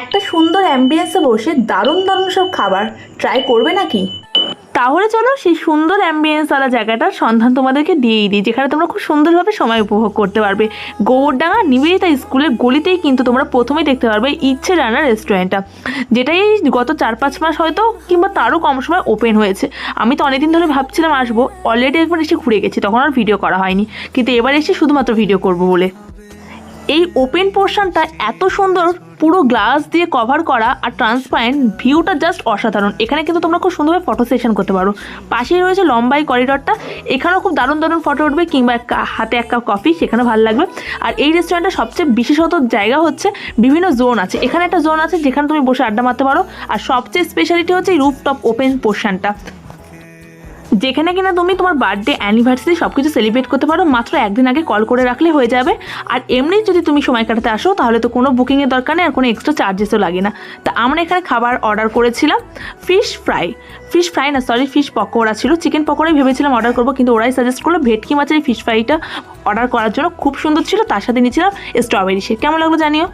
একটা সুন্দর অ্যাম্বিয়েন্সে বসে দারুণ দারুণ সব খাবার ট্রাই করবে নাকি? তাহলে চলো সেই সুন্দর অ্যাম্বিয়েন্সওয়ালা জায়গাটার সন্ধান তোমাদেরকে দিয়েই দিই, যেখানে তোমরা খুব সুন্দরভাবে সময় উপভোগ করতে পারবে। গোবরডাঙ্গা নিবেদিতা স্কুলের গলিতেই কিন্তু তোমরা প্রথমেই দেখতে পারবে ইচ্ছে রান্নার রেস্টুরেন্টটা, যেটাই গত 4-5 মাস হয়তো কিংবা তারও কম সময় ওপেন হয়েছে। আমি তো অনেকদিন ধরে ভাবছিলাম আসবো, অলরেডি একবার এসে ঘুরে গেছি, তখন আর ভিডিও করা হয়নি, কিন্তু এবার এসে শুধুমাত্র ভিডিও করবো বলে। এই ওপেন পোর্শনটা এত সুন্দর, পুরো গ্লাস দিয়ে কভার করা আর ট্রান্সপারেন্ট, ভিউটা জাস্ট অসাধারণ। এখানে কিন্তু তোমরা খুব সুন্দরভাবে ফটো সেশন করতে পারো। পাশেই রয়েছে লম্বাই করিডরটা, এখানেও খুব দারুণ দারুণ ফটো উঠবে, কিংবা হাতে এক কাপ কফি সেখানে ভালো লাগবে। আর এই রেস্টুরেন্টের সবচেয়ে বিশেষত জায়গা হচ্ছে বিভিন্ন জোন আছে। এখানে একটা জোন আছে যেখানে তুমি বসে আড্ডা মারতে পারো, আর সবচেয়ে স্পেশালিটি হচ্ছে এই রুফটপ ওপেন পোর্শনটা, যেখানে কিনা তুমি তোমার বার্থডে অ্যানিভার্সারি সব কিছু সেলিব্রেট করতে পারো। মাত্র একদিন আগে কল করে রাখলে হয়ে যাবে। আর এমনি যদি তুমি সময় কাটাতে আসো তাহলে তো কোনো বুকিংয়ের দরকার নেই, আর কোনো এক্সট্রা চার্জেসও লাগে না। তা আমরা এখানে খাবার অর্ডার করেছিলাম ফিশ ফ্রাই না, সরি, ফিশ পকোড়া ছিল। চিকেন পকোড়াই ভেবেছিলাম অর্ডার করবো, কিন্তু ওরাই সাজেস্ট করলো ভেটকি মাছের এই ফিশ ফ্রাইটা অর্ডার করার জন্য। খুব সুন্দর ছিল, তার সাথে নিয়েছিলাম স্ট্রবেরি শেক। কেমন লাগলো জানিও।